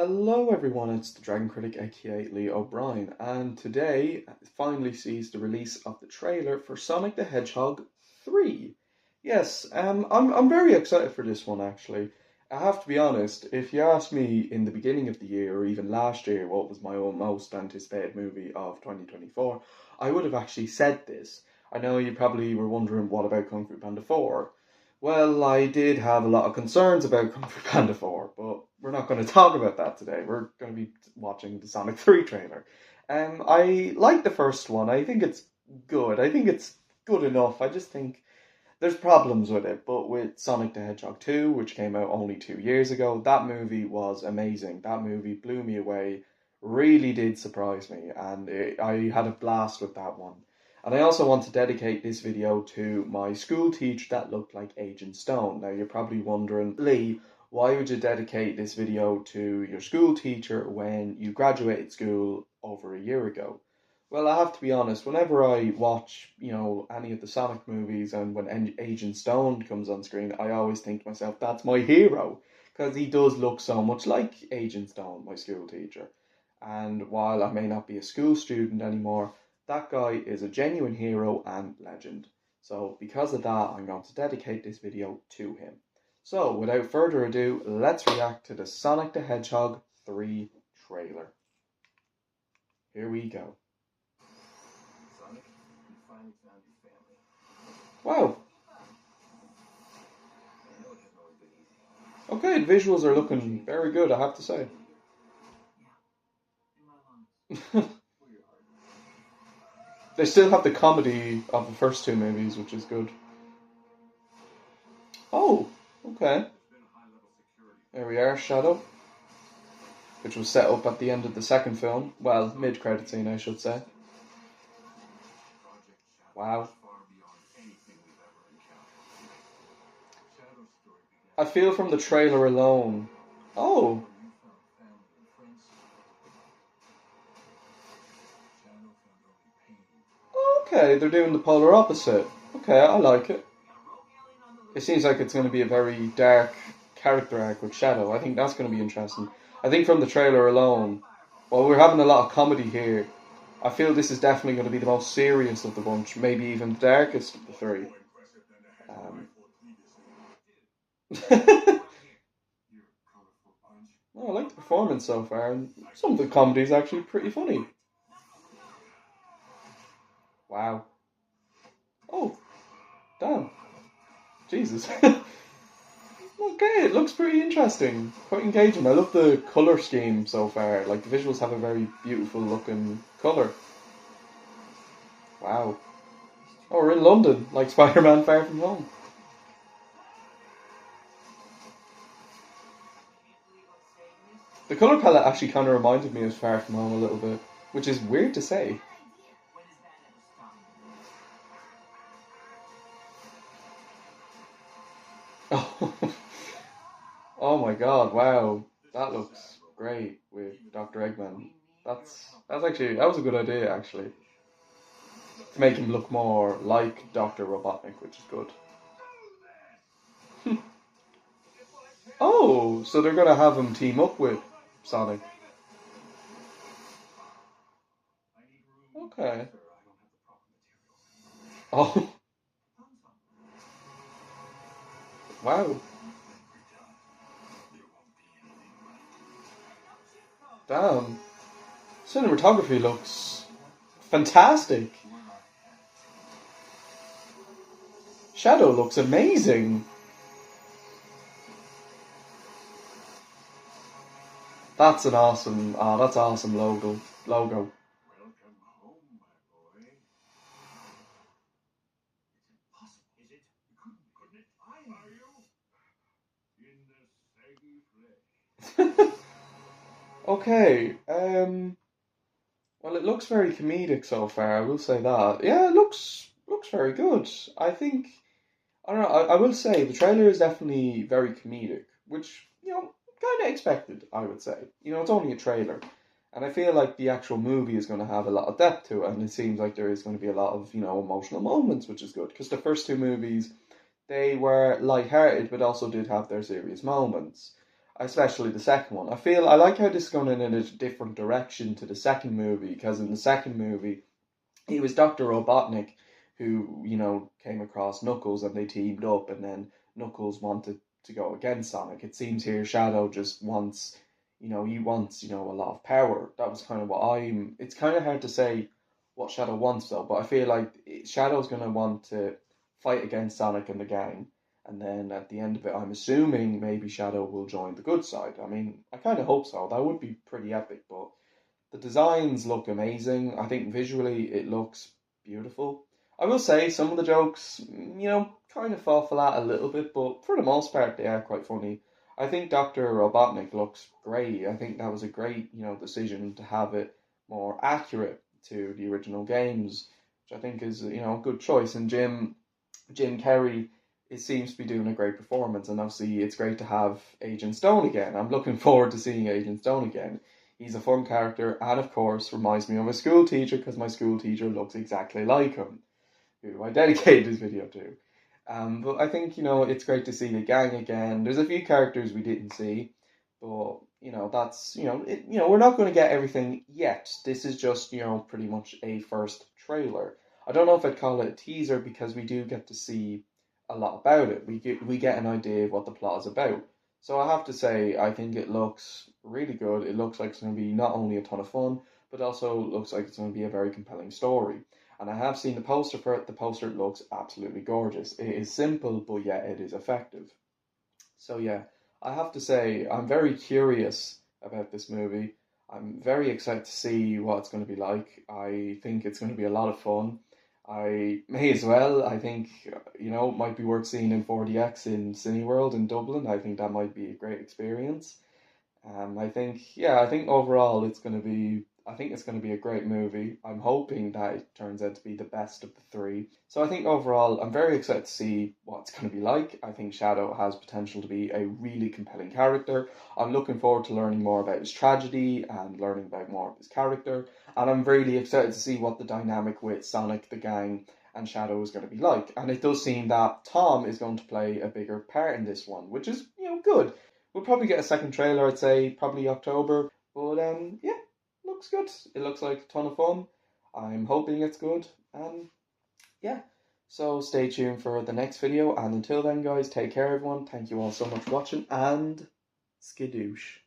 Hello everyone, it's the Dragon Critic aka Lee O'Brien, and today finally sees the release of the trailer for Sonic the Hedgehog 3. Yes, I'm very excited for this one actually. I have to be honest, if you asked me in the beginning of the year or even last year what was my own most anticipated movie of 2024, I would have actually said this. I know you probably were wondering what about Kung Fu Panda 4. Well, I did have a lot of concerns about Kung Fu Panda 4, but we're not going to talk about that today. We're going to be watching the Sonic 3 trailer. I like the first one. I think it's good. I think it's good enough. I just think there's problems with it. But with Sonic the Hedgehog 2, which came out only 2 years ago, that movie was amazing. That movie blew me away. Really did surprise me. And I had a blast with that one. And I also want to dedicate this video to my school teacher that looked like Agent Stone. Now you're probably wondering, Lee, why would you dedicate this video to your school teacher when you graduated school over a year ago? Well, I have to be honest, whenever I watch, any of the Sonic movies and when Agent Stone comes on screen, I always think to myself, that's my hero. Because he does look so much like Agent Stone, my school teacher. And while I may not be a school student anymore, that guy is a genuine hero and legend. So because of that, I'm going to dedicate this video to him. So without further ado, let's react to the Sonic the Hedgehog 3 trailer. Here we go. Sonic, you finally found your family. Wow. Okay, the visuals are looking very good, I have to say. They still have the comedy of the first two movies, which is good. Oh, okay. There we are, Shadow, which was set up at the end of the second film. Well, mid-credit scene, I should say. Wow. I feel from the trailer alone. Oh. Okay, they're doing the polar opposite. Okay, I like it. It seems like it's going to be a very dark character arc with Shadow. I think that's going to be interesting. I think from the trailer alone, while we're having a lot of comedy here, I feel this is definitely going to be the most serious of the bunch, maybe even the darkest of the three. Oh, I like the performance so far, and some of the comedy is actually pretty funny. Wow. Oh, damn. Jesus. Okay, it looks pretty interesting. Quite engaging. I love the colour scheme so far. Like, the visuals have a very beautiful looking colour. Wow. Oh, we're in London, like Spider-Man Far From Home. The colour palette actually kind of reminded me of Far From Home a little bit, which is weird to say. Oh, oh my god, wow. That looks great with Dr. Eggman. That was a good idea actually. To make him look more like Dr. Robotnik, which is good. Oh, so they're gonna have him team up with Sonic. Okay. Oh, wow. Damn. Cinematography looks fantastic. Shadow looks amazing. That's an awesome, that's awesome logo. Okay, well, it looks very comedic so far. I will say that. Yeah, it looks very good. I think I don't know. I will say the trailer is definitely very comedic, which kind of expected. I would say it's only a trailer, and I feel like the actual movie is going to have a lot of depth to it, and it seems like there is going to be a lot of emotional moments, which is good because the first two movies they were light-hearted, but also did have their serious moments. especially the second one. I like how this is going in a different direction to the second movie, because in the second movie he was Dr. Robotnik who, came across Knuckles and they teamed up, and then Knuckles wanted to go against Sonic. It seems here Shadow just wants, he wants, a lot of power. That was kind of what it's kind of hard to say what Shadow wants though, but I feel like Shadow's going to want to fight against Sonic and the gang. And then at the end of it, I'm assuming maybe Shadow will join the good side. I mean, I kind of hope so. That would be pretty epic, but the designs look amazing. I think visually it looks beautiful. I will say some of the jokes, kind of fall flat a little bit, but for the most part they are quite funny. I think Dr. Robotnik looks great. I think that was a great, decision to have it more accurate to the original games, which I think is, a good choice. And Jim Carrey, it seems to be doing a great performance, and obviously it's great to have Agent Stone again. I'm looking forward to seeing Agent Stone again. He's a fun character, and of course reminds me of a school teacher, because my school teacher looks exactly like him, who I dedicated this video to. But I think, it's great to see the gang again. There's a few characters we didn't see, but that's we're not going to get everything yet. This is just pretty much a first trailer. I don't know if I'd call it a teaser, because we do get to see a lot about it. We get an idea of what the plot is about. So I have to say, I think it looks really good. It looks like it's going to be not only a ton of fun, but also looks like it's going to be a very compelling story. And I have seen the poster for it. The poster looks absolutely gorgeous. It is simple, but yet it is effective. So yeah, I have to say, I'm very curious about this movie. I'm very excited to see what it's going to be like. I think it's going to be a lot of fun. I may as well. I think, it might be worth seeing in 4DX in Cineworld in Dublin. I think that might be a great experience. I think overall I think it's going to be a great movie. I'm hoping that it turns out to be the best of the three. So I think overall, I'm very excited to see what it's going to be like. I think Shadow has potential to be a really compelling character. I'm looking forward to learning more about his tragedy and learning about more of his character. And I'm really excited to see what the dynamic with Sonic, the gang, and Shadow is going to be like. And it does seem that Tom is going to play a bigger part in this one, which is, good. We'll probably get a second trailer, I'd say, probably October. But yeah, looks good. It looks like a ton of fun. I'm hoping it's good. And yeah, so stay tuned for the next video. And until then, guys, take care, everyone. Thank you all so much for watching, and skadoosh.